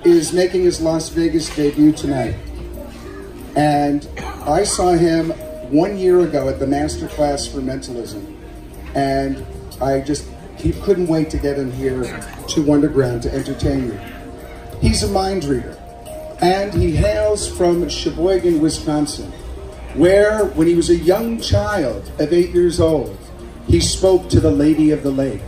is making his Las Vegas debut tonight. And I saw him 1 year ago at the Masterclass for Mentalism. And he couldn't wait to get him here to Wonderground to entertain you. He's a mind reader. And he hails from Sheboygan, Wisconsin, where, when he was a young child of 8 years old, he spoke to the Lady of the Lake.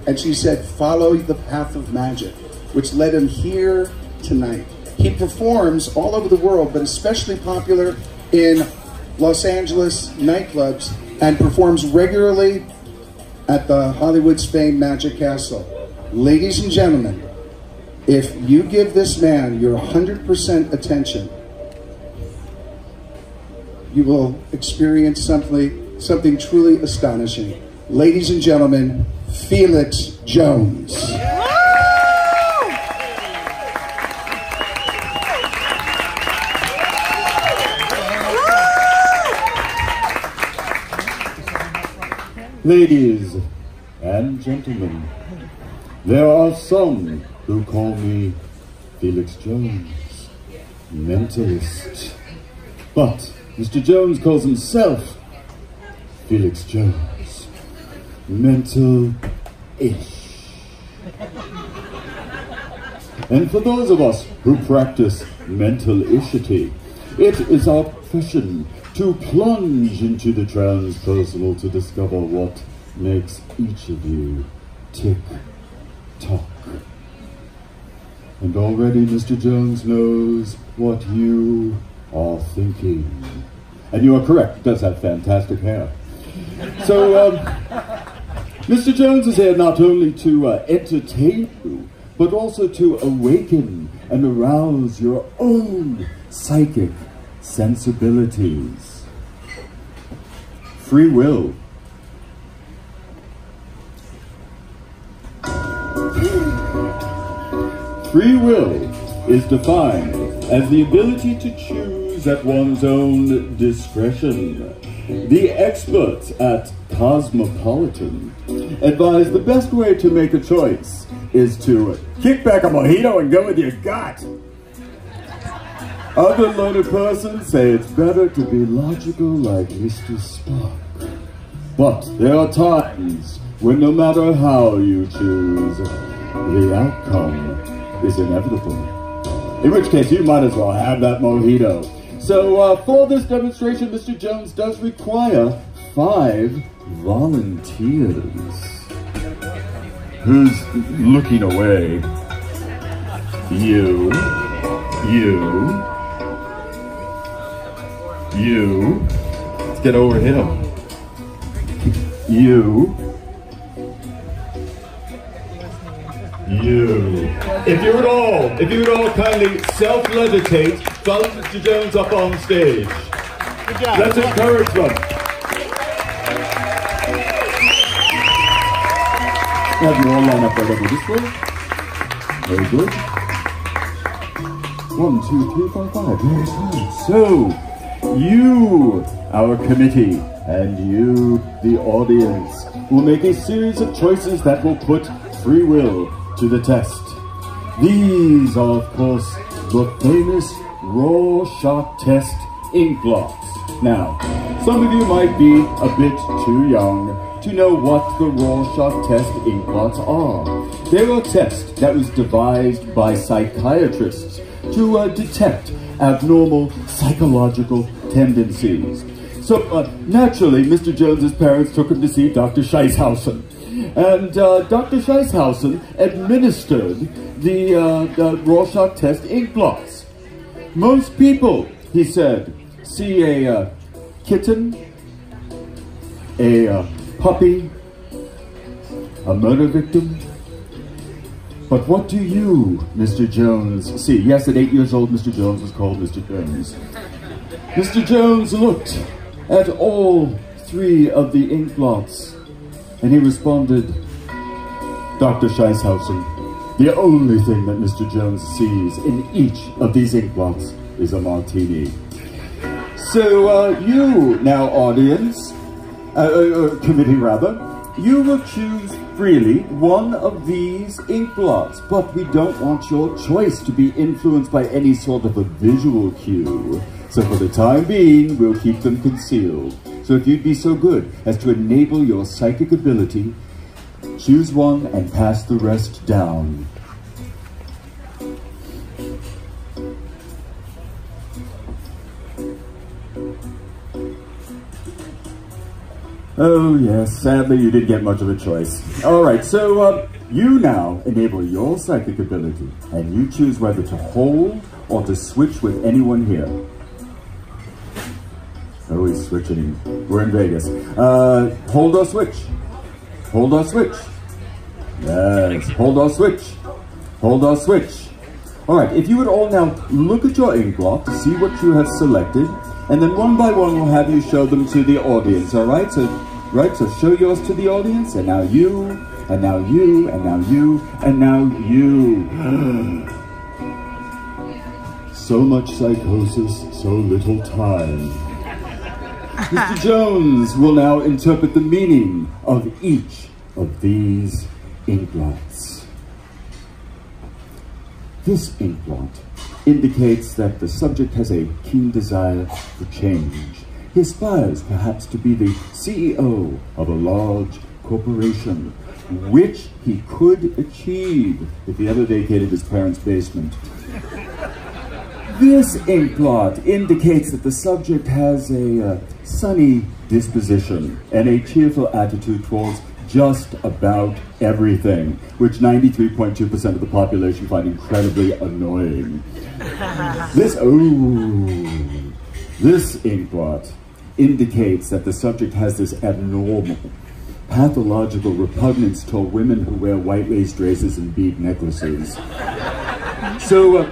And she said, follow the path of magic, which led him here tonight. He performs all over the world, but especially popular in Los Angeles nightclubs, and performs regularly at the Hollywood's famed Magic Castle. Ladies and gentlemen, if you give this man your 100% attention, you will experience something truly astonishing. Ladies and gentlemen, Felix Jones. Ladies and gentlemen, there are some who call me Felix Jones, mentalist. But Mr. Jones calls himself Felix Jones, mental-ish. And for those of us who practice mental-ishity, it is our profession to plunge into the transpersonal to discover what makes each of you tick-tock. And already Mr. Jones knows what you are thinking. And you are correct, he does have fantastic hair. So, Mr. Jones is here not only to entertain you, but also to awaken and arouse your own psychic sensibilities. Free will. Free will is defined as the ability to choose at one's own discretion. The experts at Cosmopolitan advise the best way to make a choice is to kick back a mojito and go with your gut. Other learned persons say it's better to be logical like Mr. Spock. But there are times when no matter how you choose, the outcome is inevitable. In which case, you might as well have that mojito. So for this demonstration, Mr. Jones does require 5 volunteers. Who's looking away? You. Let's get over him. You. If you would all kindly self-levitate, follow Mr. Jones up on stage. Good job. Let's encourage them. Have you all line up right over this way? Very good. 1, 2, 3, 4, 5. Very good. So, you, our committee, and you, the audience, will make a series of choices that will put free will to the test. These are, of course, the famous Rorschach test ink blots. Now, some of you might be a bit too young to know what the Rorschach test ink blots are. They're a test that was devised by psychiatrists to detect abnormal psychological tendencies. So, naturally, Mr. Jones's parents took him to see Dr. Scheisshausen. And Dr. Scheisshausen administered the Rorschach test ink blots. Most people, he said, see a kitten, a puppy, a murder victim. But what do you, Mr. Jones, see? Yes, at 8 years old, Mr. Jones was called Mr. Jones. Mr. Jones looked at all 3 of the ink blots, and he responded, Dr. Scheisshausen, the only thing that Mr. Jones sees in each of these ink blots is a martini. So you, now audience, committee rather, you will choose freely one of these ink blots, but we don't want your choice to be influenced by any sort of a visual cue. So for the time being, we'll keep them concealed. So if you'd be so good as to enable your psychic ability, choose one and pass the rest down. Oh yes, sadly you didn't get much of a choice. Alright, so you now enable your psychic ability, and you choose whether to hold or to switch with anyone here. Oh, he's switching. We're in Vegas. Hold or switch. Hold or switch. Yes, hold or switch. Hold or switch. Alright, if you would all now look at your ink blot to see what you have selected, and then one by one we'll have you show them to the audience, alright? So show yours to the audience, and now you, and now you, and now you, and now you. So much psychosis, so little time. Mr. Jones will now interpret the meaning of each of these ink blots. This ink blot indicates that the subject has a keen desire for change. He aspires perhaps to be the CEO of a large corporation, which he could achieve if he ever vacated his parents' basement. This ink blot indicates that the subject has a sunny disposition and a cheerful attitude towards just about everything, which 93.2% of the population find incredibly annoying. This ink blot indicates that the subject has this abnormal, pathological repugnance toward women who wear white lace dresses and bead necklaces. So,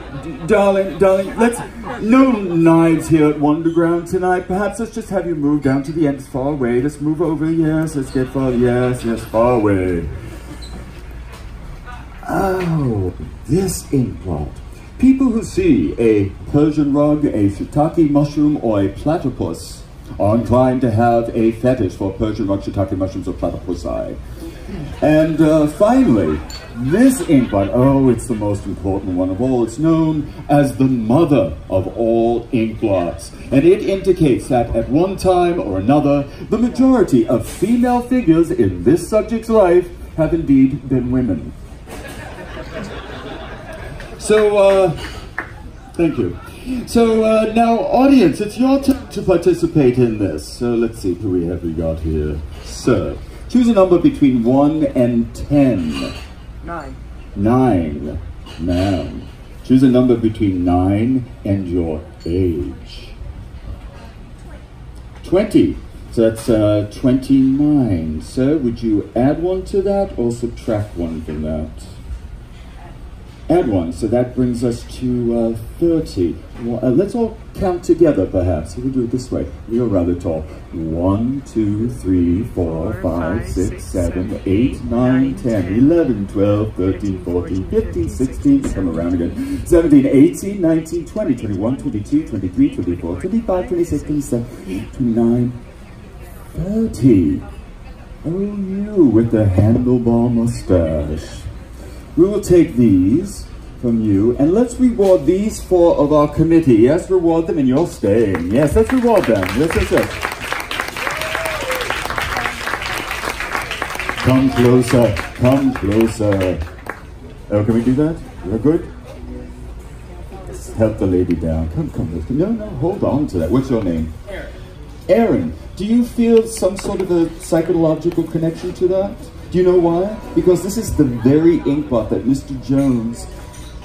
darling, let's, no knives here at Wonderground tonight. Perhaps let's just have you move down to the end, far away. Let's move over, yes, let's get far, yes, far away. Oh, this ink blot. People who see a Persian rug, a shiitake mushroom, or a platypus are inclined to have a fetish for Persian rug, shiitake mushrooms, or platypusi. And finally, this ink blot, oh, it's the most important one of all. It's known as the mother of all ink blots. And it indicates that at one time or another, the majority of female figures in this subject's life have indeed been women. So, thank you. So, now, audience, it's your turn to participate in this. So, let's see, who we got here. Sir, choose a number between 1 and 10. 9. 9. Ma'am. Choose a number between 9 and your age. 20. So that's 29. Sir, would you add 1 to that or subtract 1 from that? Add 1, so that brings us to 30. Well, let's all count together, perhaps. We'll do it this way. You're rather tall. 1, 2, 3, 4, 5, 6, 7, 8, 9, 10, 11, 12, 13, 14, 15, 16, come around again. 17, 18, 19, 20, 21, 22, 23, 24, 25, 26, 27, 29, 30. Oh, you with the handlebar mustache. We will take these from you, and let's reward these 4 of our committee. Yes, reward them, and you're staying. Yes, let's reward them. Yes. Come closer, come closer. Oh, can we do that? You're good? Help the lady down. Come. No, hold on to that. What's your name? Aaron. Aaron, do you feel some sort of a psychological connection to that? Do you know why? Because this is the very ink blot that Mr. Jones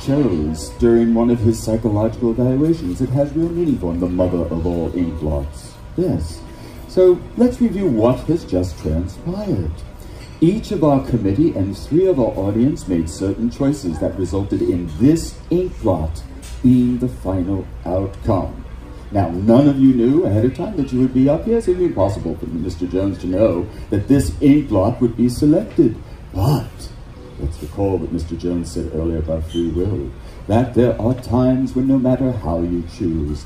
chose during one of his psychological evaluations. It has real meaning for him, the mother of all ink blots. Yes. So let's review what has just transpired. Each of our committee and 3 of our audience made certain choices that resulted in this ink blot being the final outcome. Now, none of you knew ahead of time that you would be up here, so it would be impossible for Mr. Jones to know that this ink blot would be selected. But let's recall what Mr. Jones said earlier about free will, that there are times when no matter how you choose,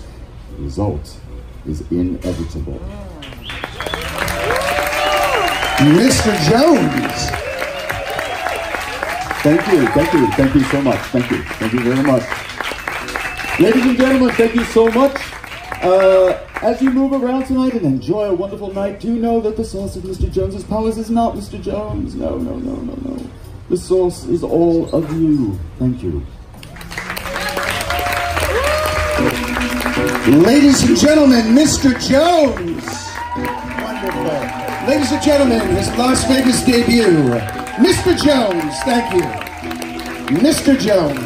the result is inevitable. Mr. Jones. Thank you so much. Thank you very much. Ladies and gentlemen, thank you so much. As you move around tonight and enjoy a wonderful night, do know that the source of Mr. Jones's powers is not Mr. Jones. No. The source is all of you. Thank you. Ladies and gentlemen, Mr. Jones. Wonderful. Ladies and gentlemen, his Las Vegas debut, Mr. Jones. Thank you. Mr. Jones.